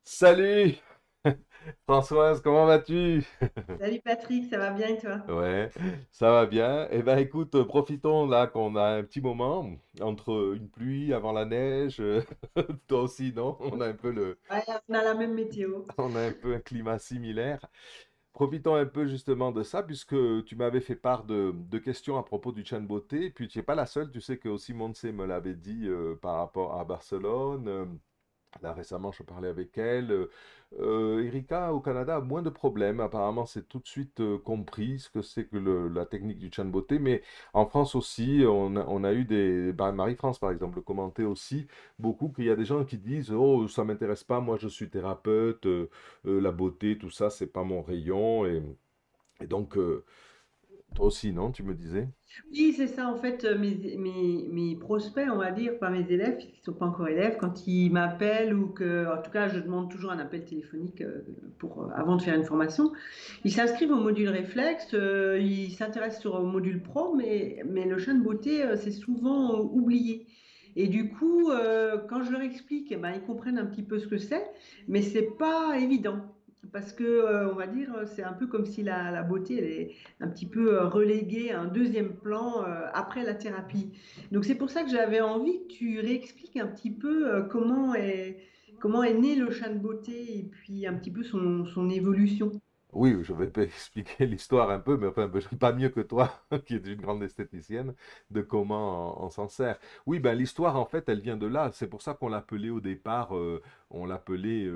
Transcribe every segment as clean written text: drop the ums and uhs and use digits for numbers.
Salut Françoise, comment vas-tu? Salut Patrick, ça va bien et toi? Ouais, ça va bien. Eh ben écoute, profitons là qu'on a un petit moment entre une pluie avant la neige. Toi aussi, non? On a un peu Ouais, on a la même météo. on a un peu un climat similaire. Profitons un peu justement de ça, puisque tu m'avais fait part de questions à propos du Chan Beauté, puis tu n'es pas la seule, tu sais que aussi Montse me l'avait dit par rapport à Barcelone. Là, récemment, je parlais avec elle. Erika, au Canada, a moins de problèmes. Apparemment, c'est tout de suite compris ce que c'est que la technique du Chan Beauté. Mais en France aussi, on a eu des. Bah, Marie-France, par exemple, commentait aussi beaucoup qu'il y a des gens qui disent: Oh, ça m'intéresse pas, moi je suis thérapeute, la beauté, tout ça, c'est pas mon rayon. Et donc, toi aussi, non, tu me disais? Oui, c'est ça. En fait, mes prospects, on va dire, pas mes élèves, qui ne sont pas encore élèves, quand ils m'appellent ou que, en tout cas, je demande toujours un appel téléphonique avant de faire une formation, ils s'inscrivent au module réflexe, ils s'intéressent au module pro, mais le chien de beauté, c'est souvent oublié. Et du coup, quand je leur explique, eh ben, ils comprennent un petit peu ce que c'est, mais c'est pas évident. Parce que, on va dire, c'est un peu comme si la beauté, elle est un petit peu relégué à un deuxième plan après la thérapie. Donc c'est pour ça que j'avais envie que tu réexpliques un petit peu comment est né le chat de beauté et puis un petit peu son évolution. Oui, je vais expliquer l'histoire un peu, mais enfin, pas mieux que toi, qui es une grande esthéticienne, de comment on s'en sert. Oui, ben l'histoire, en fait, elle vient de là. C'est pour ça qu'on l'appelait au départ, on l'appelait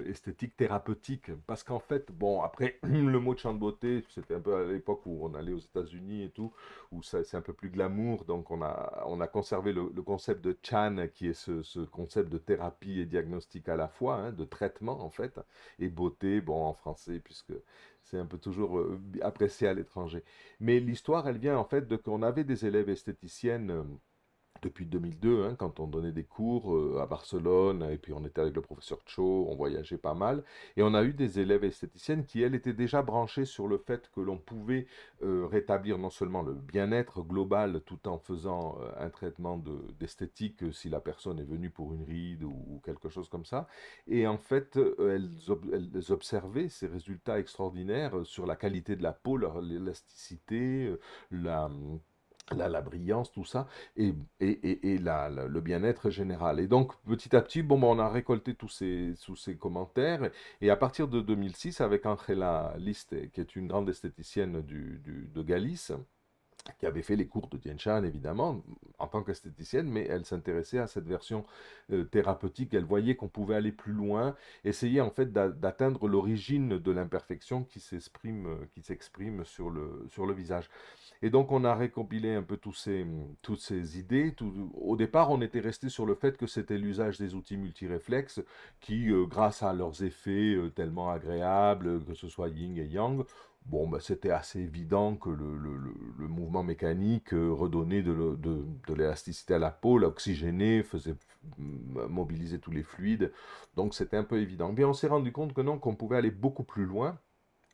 esthétique thérapeutique. Parce qu'en fait, bon, après, le mot de champ de beauté, c'était un peu à l'époque où on allait aux États-Unis et tout, où c'est un peu plus glamour. Donc, on a conservé le concept de Chan, qui est ce concept de thérapie et diagnostic à la fois, hein, de traitement, en fait, et beauté, bon, en français, puisque c'est un peu toujours apprécié à l'étranger. Mais l'histoire, elle vient en fait de qu'on avait des élèves esthéticiennes depuis 2002, hein, quand on donnait des cours à Barcelone, et puis on était avec le professeur Cho, on voyageait pas mal, et on a eu des élèves esthéticiennes qui, elles, étaient déjà branchées sur le fait que l'on pouvait rétablir non seulement le bien-être global tout en faisant un traitement d'esthétique si la personne est venue pour une ride ou quelque chose comme ça, et en fait, elles observaient ces résultats extraordinaires sur la qualité de la peau, l'élasticité, la la brillance, tout ça, et le bien-être général. Et donc, petit à petit, bon, ben, on a récolté tous ces commentaires. Et à partir de 2006, avec Angela Liste, qui est une grande esthéticienne de Galice, qui avait fait les cours de Tien Shan, évidemment, en tant qu'esthéticienne, mais elle s'intéressait à cette version thérapeutique. Elle voyait qu'on pouvait aller plus loin, essayer en fait d'atteindre l'origine de l'imperfection qui s'exprime sur le visage. Et donc on a récompilé un peu toutes ces idées. Au départ, on était resté sur le fait que c'était l'usage des outils multiréflexes qui, grâce à leurs effets tellement agréables, que ce soit yin et yang, bon, bah, c'était assez évident que le mouvement mécanique redonnait de l'élasticité à la peau, l'oxygénait, faisait mobiliser tous les fluides. Donc c'était un peu évident. Mais on s'est rendu compte que non, qu'on pouvait aller beaucoup plus loin.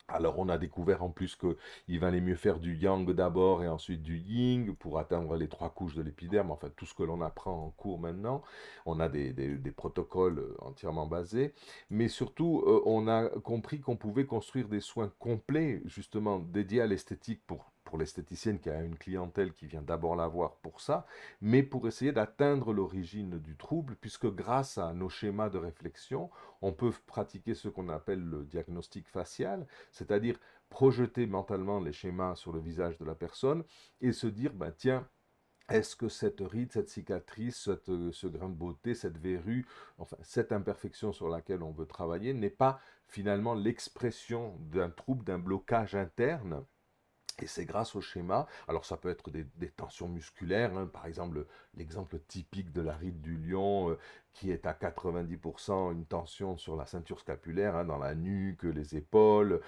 Alors on a découvert en plus qu'il valait mieux faire du yang d'abord et ensuite du yin pour atteindre les trois couches de l'épiderme, enfin tout ce que l'on apprend en cours maintenant. On a des protocoles entièrement basés, mais surtout on a compris qu'on pouvait construire des soins complets justement dédiés à l'esthétique pour l'esthéticienne qui a une clientèle qui vient d'abord la voir pour ça, mais pour essayer d'atteindre l'origine du trouble, puisque grâce à nos schémas de réflexion, on peut pratiquer ce qu'on appelle le diagnostic facial, c'est-à-dire projeter mentalement les schémas sur le visage de la personne et se dire, ben, tiens, est-ce que cette ride, cette cicatrice, ce grain de beauté, cette verrue, enfin cette imperfection sur laquelle on veut travailler n'est pas finalement l'expression d'un trouble, d'un blocage interne, et c'est grâce au schéma, alors ça peut être des tensions musculaires, hein, par exemple l'exemple typique de la ride du lion qui est à 90% une tension sur la ceinture scapulaire, hein, dans la nuque, les épaules.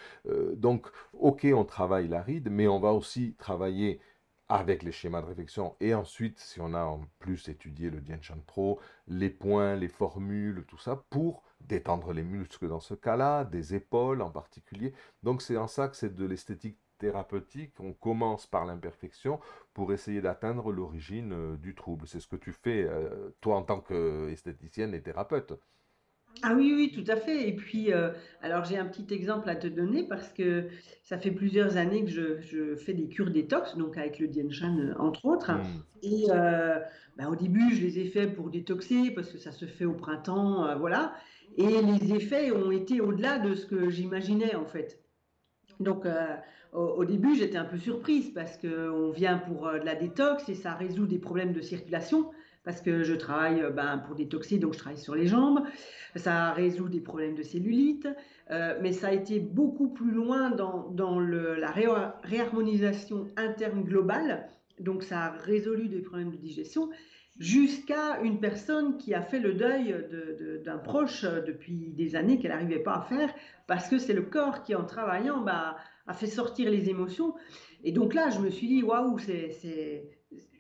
Donc ok, on travaille la ride, mais on va aussi travailler avec les schémas de réflexion et ensuite, si on a en plus étudié le Dien Shan Pro, les points, les formules, tout ça, pour détendre les muscles dans ce cas-là, des épaules en particulier. Donc c'est en ça que c'est de l'esthétique thérapeutique. On commence par l'imperfection pour essayer d'atteindre l'origine du trouble. C'est ce que tu fais, toi, en tant qu'esthéticienne et thérapeute. Ah oui, oui, tout à fait. Et puis, alors j'ai un petit exemple à te donner parce que ça fait plusieurs années que je fais des cures détox, donc avec le Dien Shan, entre autres. Hmm, Et ben, au début, je les ai fait pour détoxer parce que ça se fait au printemps, voilà. Et les effets ont été au-delà de ce que j'imaginais en fait. Donc, au début, j'étais un peu surprise parce qu'on vient pour de la détox et ça résout des problèmes de circulation parce que je travaille ben, pour détoxer, donc je travaille sur les jambes. Ça résout des problèmes de cellulite, mais ça a été beaucoup plus loin dans la réharmonisation interne globale. Donc, ça a résolu des problèmes de digestion jusqu'à une personne qui a fait le deuil d'un proche depuis des années qu'elle n'arrivait pas à faire parce que c'est le corps qui, en travaillant, bah, a fait sortir les émotions. Et donc là, je me suis dit, waouh,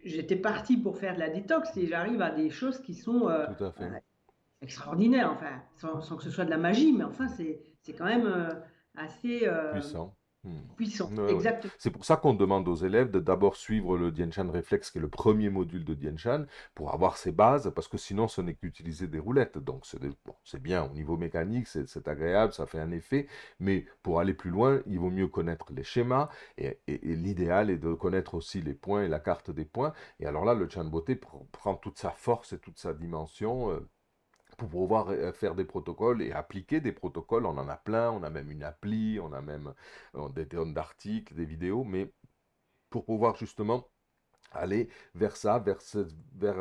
j'étais partie pour faire de la détox et j'arrive à des choses qui sont tout à fait. extraordinaires, enfin, sans que ce soit de la magie, mais enfin, c'est quand même assez Puissant. Hmm. puissant. Ouais, ouais. Exactement. C'est pour ça qu'on demande aux élèves de d'abord suivre le Dien Shan Reflex, qui est le premier module de Dien Shan, pour avoir ses bases, parce que sinon ce n'est qu'utiliser des roulettes. Donc bon, c'est bien au niveau mécanique, c'est agréable, ça fait un effet, mais pour aller plus loin, il vaut mieux connaître les schémas, et l'idéal est de connaître aussi les points et la carte des points. Et alors là, le Chan Beauté prend toute sa force et toute sa dimension. Pour pouvoir faire des protocoles et appliquer des protocoles. On en a plein, on a même une appli, on a même des tonnes d'articles, des vidéos, mais pour pouvoir justement aller vers ça, vers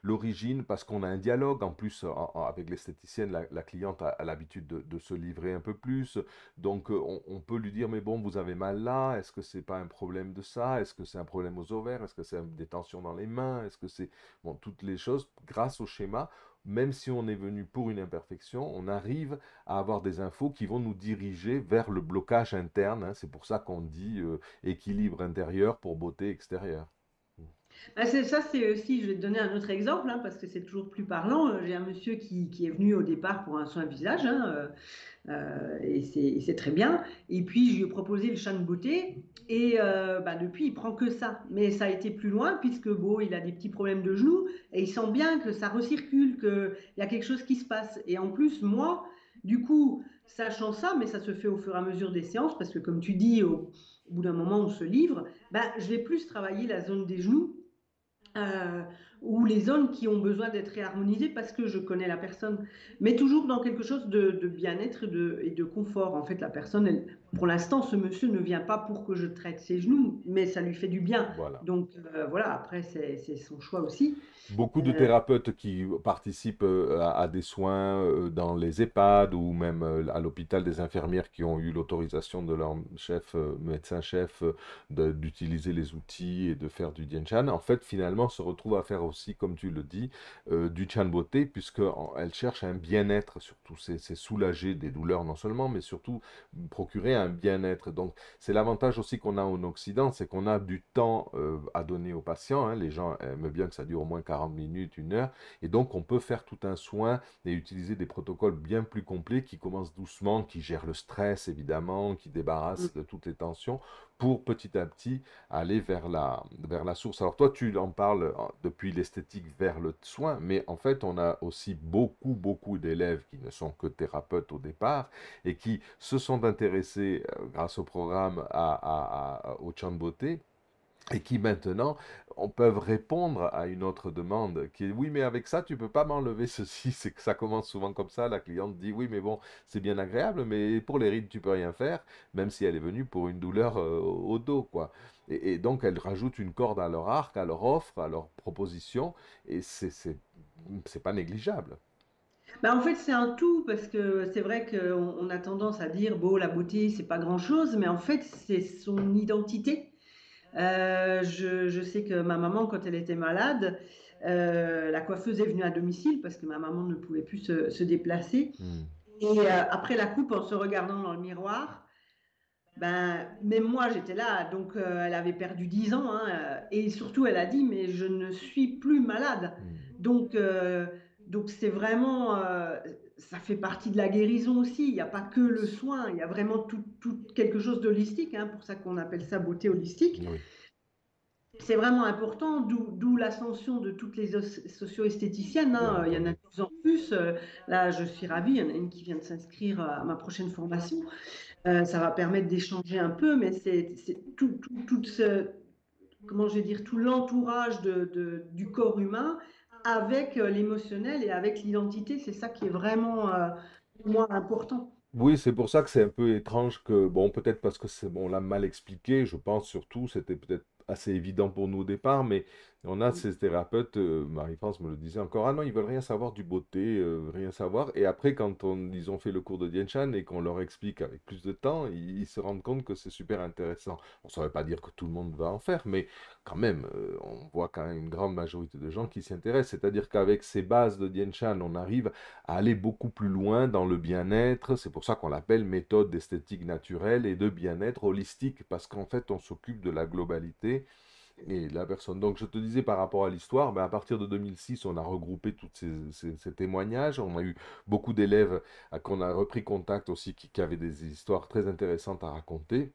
l'origine, parce qu'on a un dialogue. En plus, avec l'esthéticienne, la cliente a l'habitude de se livrer un peu plus. Donc, on peut lui dire, mais bon, vous avez mal là, est-ce que c'est pas un problème de ça? Est-ce que c'est un problème aux ovaires? Est-ce que c'est des tensions dans les mains? Est-ce que c'est... Bon, toutes les choses, grâce au schéma, même si on est venu pour une imperfection, on arrive à avoir des infos qui vont nous diriger vers le blocage interne, hein. C'est pour ça qu'on dit équilibre intérieur pour beauté extérieure. Ah, ça, c'est aussi, je vais te donner un autre exemple, hein, parce que c'est toujours plus parlant. J'ai un monsieur qui est venu au départ pour un soin visage, hein, et c'est très bien. Et puis, je lui ai proposé le chat de beauté, et bah, depuis, il prend que ça. Mais ça a été plus loin, puisque bon, il a des petits problèmes de genoux, et il sent bien que ça recircule, qu'il y a quelque chose qui se passe. Et en plus, moi, du coup, sachant ça, mais ça se fait au fur et à mesure des séances, parce que comme tu dis, au bout d'un moment, on se livre, bah, je vais plus travailler la zone des genoux euh, ou les zones qui ont besoin d'être réharmonisées parce que je connais la personne, mais toujours dans quelque chose de bien-être et de confort. En fait, la personne, pour l'instant, ce monsieur ne vient pas pour que je traite ses genoux, mais ça lui fait du bien. Voilà. Donc voilà, après, c'est son choix aussi. Beaucoup de Euh, thérapeutes qui participent à des soins dans les EHPAD ou même à l'hôpital, des infirmières qui ont eu l'autorisation de leur chef, médecin-chef, d'utiliser les outils et de faire du Dien Chan, en fait, finalement, se retrouvent à faire aussi, comme tu le dis, du Chan Beauté, puisqu'elles cherchent un bien-être, surtout, c'est soulager des douleurs non seulement, mais surtout procurer un bien-être. Donc, c'est l'avantage aussi qu'on a en Occident, c'est qu'on a du temps à donner aux patients, hein. Les gens aiment bien que ça dure au moins 40 minutes, 1 heure. Et donc, on peut faire tout un soin et utiliser des protocoles bien plus complets qui commencent doucement, qui gèrent le stress, évidemment, qui débarrassent de toutes les tensions pour petit à petit aller vers la source. Alors toi, tu en parles depuis l'esthétique vers le soin, mais en fait, on a aussi beaucoup, beaucoup d'élèves qui ne sont que thérapeutes au départ et qui se sont intéressés grâce au programme au Chan Beauté et qui maintenant on peuvent répondre à une autre demande qui est oui mais avec ça tu peux pas m'enlever ceci. C'est que ça commence souvent comme ça. La cliente dit oui mais bon c'est bien agréable mais pour les rides tu peux rien faire, même si elle est venue pour une douleur au dos quoi. Et donc elle rajoute une corde à leur arc, à leur offre, à leur proposition, et c'est pas négligeable. bah, en fait, c'est un tout parce que c'est vrai qu'on a tendance à dire, bon, la beauté, c'est pas grand-chose, mais en fait, c'est son identité. Je sais que ma maman, quand elle était malade, la coiffeuse est venue à domicile parce que ma maman ne pouvait plus se déplacer. Hmm. Et après la coupe, en se regardant dans le miroir, ben, même moi, j'étais là. Donc, elle avait perdu 10 ans, hein, et surtout, elle a dit, mais je ne suis plus malade. Hmm. Donc, donc c'est vraiment, ça fait partie de la guérison aussi. Il n'y a pas que le soin, il y a vraiment tout quelque chose d'holistique, hein, pour ça qu'on appelle ça beauté holistique. Oui. c'est vraiment important, d'où l'ascension de toutes les socio-esthéticiennes, Bien hein. Il y en a de entendu. plus en plus. Là, je suis ravie, il y en a une qui vient de s'inscrire à ma prochaine formation. Ça va permettre d'échanger un peu, mais c'est tout comment je vais dire, tout l'entourage du corps humain avec l'émotionnel et avec l'identité. C'est ça qui est vraiment, pour moi, important. Oui, c'est pour ça que c'est un peu étrange que, bon, peut-être parce que c'est, bon, on l'a mal expliqué, je pense surtout, c'était peut-être assez évident pour nous au départ, mais on a ces thérapeutes, Marie-France me le disait encore, ah non, ils veulent rien savoir du beauté, rien savoir, et après, quand ils ont fait le cours de Dien Shan et qu'on leur explique avec plus de temps, ils se rendent compte que c'est super intéressant. On ne veut pas dire que tout le monde va en faire, mais quand même, on voit quand même une grande majorité de gens qui s'y intéressent, c'est-à-dire qu'avec ces bases de Dien Shan, on arrive à aller beaucoup plus loin dans le bien-être. C'est pour ça qu'on l'appelle méthode d'esthétique naturelle et de bien-être holistique, parce qu'en fait, on s'occupe de la globalité et de la personne. Donc, je te disais par rapport à l'histoire, ben, à partir de 2006, on a regroupé tous ces témoignages. On a eu beaucoup d'élèves à qu'on a repris contact aussi qui avaient des histoires très intéressantes à raconter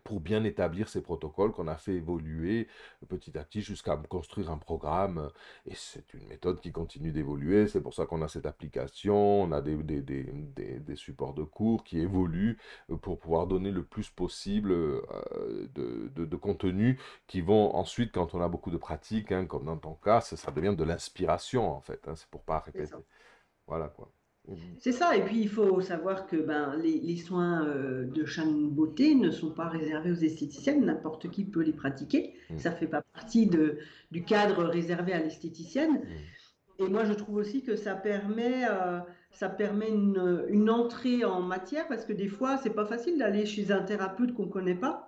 pour bien établir ces protocoles qu'on a fait évoluer petit à petit jusqu'à construire un programme. Et c'est une méthode qui continue d'évoluer. C'est pour ça qu'on a cette application, on a des supports de cours qui évoluent pour pouvoir donner le plus possible de contenu qui vont ensuite, quand on a beaucoup de pratiques, hein, comme dans ton cas, ça devient de l'inspiration en fait. Hein, c'est pour pas C'est ça. répéter. Voilà quoi. Mhm. C'est ça, et puis il faut savoir que ben, les soins de Shan Beauté ne sont pas réservés aux esthéticiennes, n'importe qui peut les pratiquer. Mhm. Ça ne fait pas partie du cadre réservé à l'esthéticienne. Mhm. Et moi, je trouve aussi que ça permet une entrée en matière, parce que des fois, c'est pas facile d'aller chez un thérapeute qu'on ne connaît pas,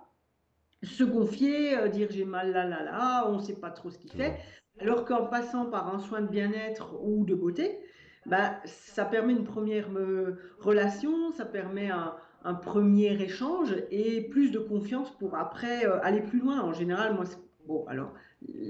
se confier, dire j'ai mal là, là, là, on ne sait pas trop ce qu'il Tout à fait. fait. Alors qu'en passant par un soin de bien-être ou de beauté, bah, ça permet une première relation, ça permet un premier échange et plus de confiance pour après aller plus loin. En général, moi, bon, alors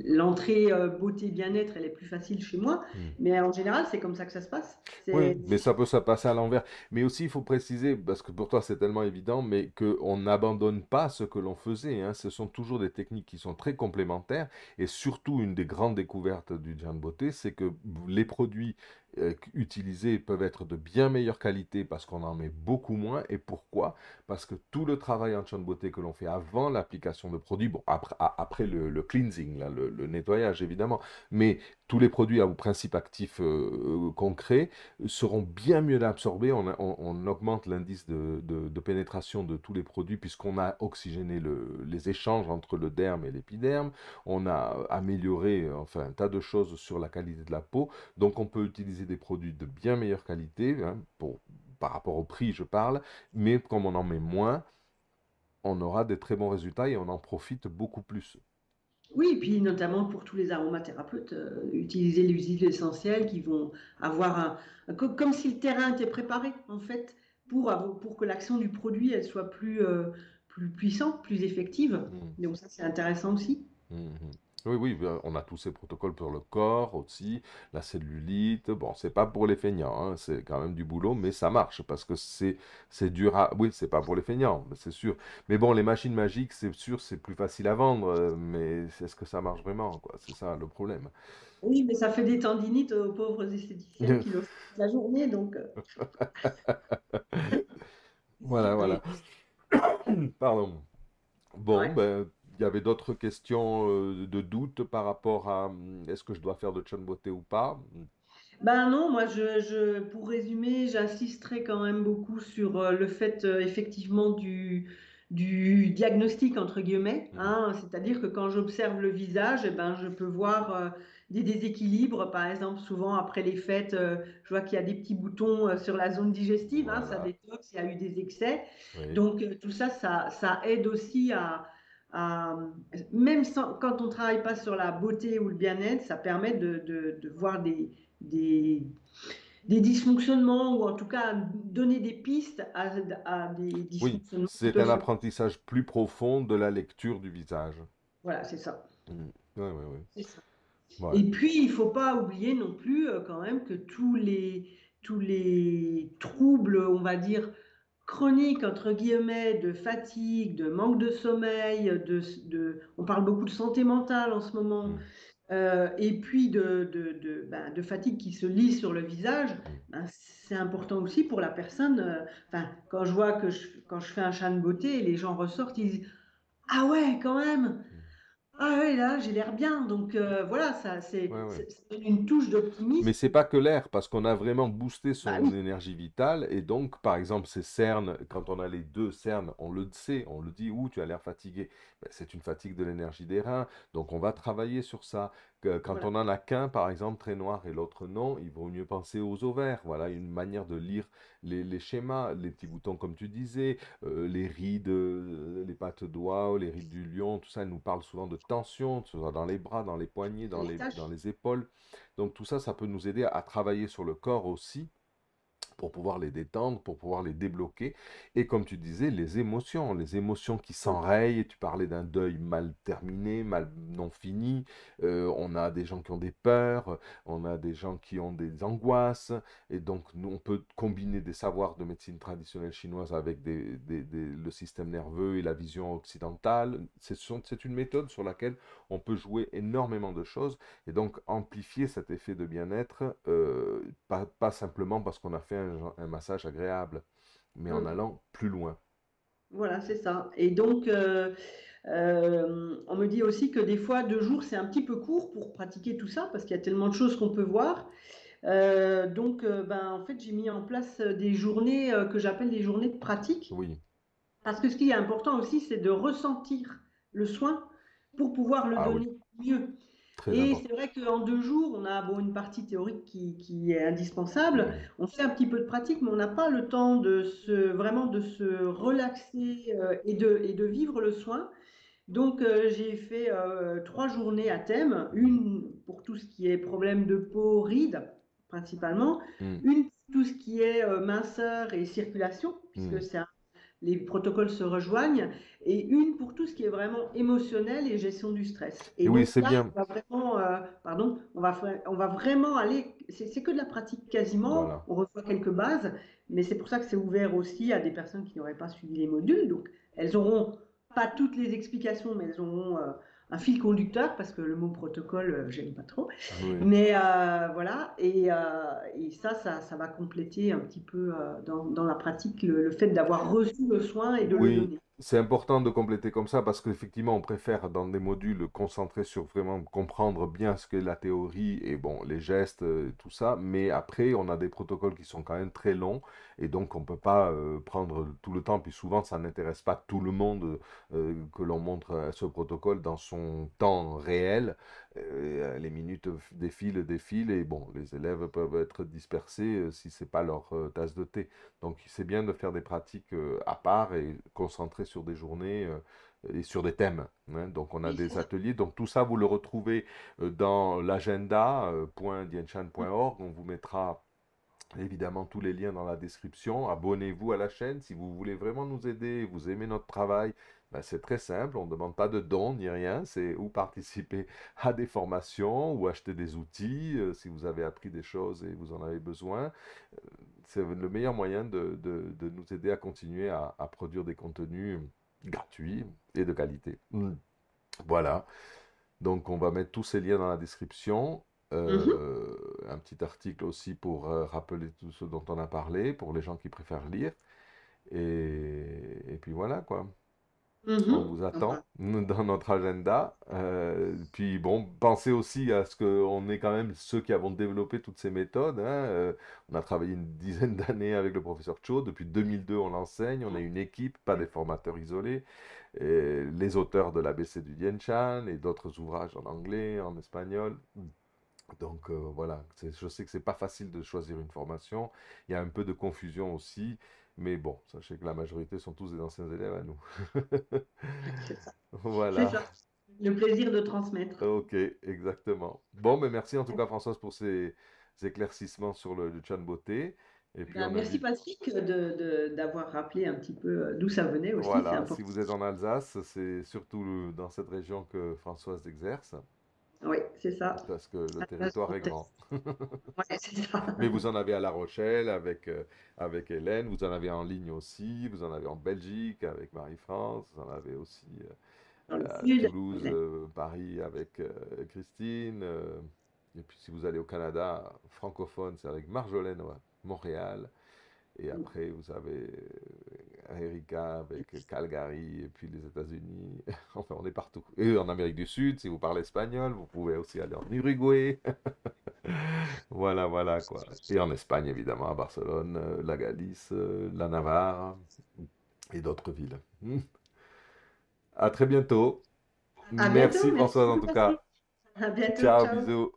l'entrée beauté bien-être, elle est plus facile chez moi, Mhm. mais en général, c'est comme ça que ça se passe. Oui, C'est mais ça peut se passer à l'envers. Mais aussi, il faut préciser, parce que pour toi c'est tellement évident, mais qu'on n'abandonne pas ce que l'on faisait. Hein. Ce sont toujours des techniques qui sont très complémentaires. Et surtout, une des grandes découvertes du Jan Beauté, c'est que les produits utilisés peuvent être de bien meilleure qualité parce qu'on en met beaucoup moins. Et pourquoi? Parce que tout le travail en Jan Beauté que l'on fait avant l'application de produits, bon, après le cleansing, là, le nettoyage évidemment, mais tous les produits à principe actif concret, seront bien mieux absorbés. On augmente l'indice de pénétration de tous les produits puisqu'on a oxygéné les échanges entre le derme et l'épiderme. On a amélioré enfin un tas de choses sur la qualité de la peau. Donc on peut utiliser des produits de bien meilleure qualité, hein, par rapport au prix, je parle, mais comme on en met moins, on aura des très bons résultats et on en profite beaucoup plus. Oui, et puis notamment pour tous les aromathérapeutes, utiliser les huiles essentielles qui vont avoir comme si le terrain était préparé en fait pour que l'action du produit elle soit plus puissante, plus effective. Mm. Donc ça c'est intéressant aussi. Mhm. Oui, oui, on a tous ces protocoles pour le corps aussi, la cellulite. Bon, c'est pas pour les feignants, hein, c'est quand même du boulot, mais ça marche parce que c'est dur à. Oui, c'est pas pour les feignants, mais c'est sûr. Mais bon, les machines magiques, c'est sûr, c'est plus facile à vendre, mais est-ce que ça marche vraiment, quoi? C'est ça le problème. Oui, mais ça fait des tendinites aux pauvres esthéticiennes qui le font toute la journée, donc Voilà, voilà. oui, Pardon. Bon, ouais. ben, il y avait d'autres questions de doute par rapport à est-ce que je dois faire de Chun Beauté ou pas? Ben non, moi, pour résumer, j'insisterai quand même beaucoup sur le fait effectivement du diagnostic, entre guillemets, Mhm. hein. C'est-à-dire que quand j'observe le visage, eh ben, je peux voir des déséquilibres. Par exemple, souvent après les fêtes, je vois qu'il y a des petits boutons sur la zone digestive, hein, ça Voilà. détoxe, il y a eu des excès. Oui. Donc tout ça, ça aide aussi à- même quand on ne travaille pas sur la beauté ou le bien-être, ça permet de voir des, des dysfonctionnements ou en tout cas donner des pistes à des Oui, dysfonctionnements qui c'est peuvent un se... apprentissage plus profond de la lecture du visage. Voilà, c'est ça. Mhm. Oui, oui, oui. C'est ça. Ouais. Et puis, il ne faut pas oublier non plus quand même que tous les troubles, on va dire, chronique, entre guillemets, de fatigue, de manque de sommeil, on parle beaucoup de santé mentale en ce moment, Mm, et puis de fatigue qui se lit sur le visage, mm, ben, c'est important aussi pour la personne. Enfin, quand je vois quand je fais un chat de beauté, les gens ressortent, ils disent, ah ouais, quand même! mm. Ah ouais, là, j'ai l'air bien. Donc voilà, ça, Ouais, ouais. ça donne une touche Mais d'optimisme. c'est pas que l'air, parce qu'on a vraiment boosté Bah son oui, énergie vitale, et donc, par exemple, ces cernes, quand on a les deux cernes, on le sait, on le dit, ouh, tu as l'air fatigué. Ben, c'est une fatigue de l'énergie des reins, donc on va travailler sur ça. Quand voilà. on en a qu'un, par exemple, très noir, et l'autre non, il vaut mieux penser aux ovaires. Voilà une manière de lire les schémas, les petits boutons, comme tu disais, les rides, les pattes d'oie, les rides du lion, tout ça, elles nous parle souvent de tension, que ce soit dans les bras, dans les poignets, Les dans tâches. les épaules. Donc tout ça, ça peut nous aider à travailler sur le corps aussi pour pouvoir les détendre, pour pouvoir les débloquer. Et comme tu disais, les émotions qui s'enrayent. Tu parlais d'un deuil mal terminé, mal non fini. On a des gens qui ont des peurs, on a des gens qui ont des angoisses. Et donc, nous, on peut combiner des savoirs de médecine traditionnelle chinoise avec le système nerveux et la vision occidentale. C'est une méthode sur laquelle on peut jouer énormément de choses et donc amplifier cet effet de bien-être, pas simplement parce qu'on a fait un massage agréable, mais en Mm. allant plus loin. Voilà, c'est ça. Et donc, on me dit aussi que des fois, 2 jours, c'est un petit peu court pour pratiquer tout ça, parce qu'il y a tellement de choses qu'on peut voir. Donc, ben, en fait, j'ai mis en place des journées que j'appelle des journées de pratique. Oui, Parce que ce qui est important aussi, c'est de ressentir le soin pour pouvoir le ah oui, donner mieux. très Et c'est important. vrai qu'en 2 jours, on a bon, une partie théorique qui est indispensable. Mhm, On fait un petit peu de pratique, mais on n'a pas le temps vraiment de se relaxer et de vivre le soin. Donc, j'ai fait 3 journées à thème, une pour tout ce qui est problème de peau, rides principalement, mhm, une pour tout ce qui est minceur et circulation, puisque mhm. les protocoles se rejoignent, et une pour tout ce qui est vraiment émotionnel et gestion du stress. Et Et oui, donc c'est là, bien. on va vraiment, pardon, on va vraiment aller, c'est que de la pratique quasiment, Voilà. on reçoit quelques bases, mais c'est pour ça que c'est ouvert aussi à des personnes qui n'auraient pas suivi les modules, donc elles auront pas toutes les explications, mais elles auront un fil conducteur, parce que le mot protocole, j'aime pas trop. Oui. Mais voilà, et ça va compléter un petit peu dans la pratique le fait d'avoir reçu le soin et de le Oui, donner. c'est important de compléter comme ça parce qu'effectivement, on préfère dans des modules concentrer sur vraiment comprendre bien ce qu'est la théorie et bon, les gestes, tout ça. Mais après, on a des protocoles qui sont quand même très longs et donc on peut pas prendre tout le temps. Puis souvent, ça n'intéresse pas tout le monde que l'on montre ce protocole dans son temps réel. Les minutes défilent et bon, les élèves peuvent être dispersés si c'est pas leur tasse de thé. Donc c'est bien de faire des pratiques à part et concentrer sur des journées et sur des thèmes, hein. Donc on a Oui, c'est des ça. ateliers. Donc tout ça, vous le retrouvez dans l'agenda .dianchan.org. On vous mettra évidemment tous les liens dans la description. Abonnez-vous à la chaîne si vous voulez vraiment nous aider, vous aimez notre travail. Ben, c'est très simple, on ne demande pas de dons ni rien, c'est ou participer à des formations ou acheter des outils si vous avez appris des choses et vous en avez besoin. C'est le meilleur moyen de nous aider à continuer à produire des contenus gratuits et de qualité. Voilà. Donc, on va mettre tous ces liens dans la description. Mhm, Un petit article aussi pour rappeler tout ce dont on a parlé, pour les gens qui préfèrent lire. Et puis voilà, quoi. On mhm. vous Enfin, attend dans notre agenda. Puis bon, pensez aussi à ce qu'on est quand même ceux qui avons développé toutes ces méthodes, hein. On a travaillé une dizaine d'années avec le professeur Cho. Depuis 2002, on l'enseigne. On est une équipe, pas des formateurs isolés. Et les auteurs de l'ABC du Dien Shan et d'autres ouvrages en anglais, en espagnol. Donc voilà, je sais que c'est pas facile de choisir une formation. Il y a un peu de confusion aussi, mais bon, sachez que la majorité sont tous des anciens élèves à nous. c'est ça. C'est Voilà, ça. Le plaisir de transmettre. ok, exactement. Bon, mais merci en tout cas Françoise pour ces éclaircissements sur le Chan Beauté. Et puis Ben, on merci invite, Patrick d'avoir rappelé un petit peu d'où ça venait aussi, c'est voilà, si important. vous êtes en Alsace, c'est surtout dans cette région que Françoise exerce. Oui, c'est ça. parce que le À la base, territoire Grand est grand. Est. Ouais, c'est ça. Mais vous en avez à La Rochelle avec Hélène, vous en avez en ligne aussi, vous en avez en Belgique avec Marie-France, vous en avez aussi Dans le à sud. Toulouse, Ouais. Paris avec Christine. Et puis si vous allez au Canada, francophone, c'est avec Marjolaine, ouais, Montréal. Et après, vous avez Erika avec Calgary et puis les États-Unis. Enfin, on est partout. Et en Amérique du Sud, si vous parlez espagnol, vous pouvez aussi aller en Uruguay. Voilà, voilà quoi. Et en Espagne, évidemment, à Barcelone, la Galice, la Navarre et d'autres villes. À très bientôt. À bientôt. Merci Merci Françoise en beaucoup, tout Patrick. cas. À bientôt. Ciao, Ciao. bisous.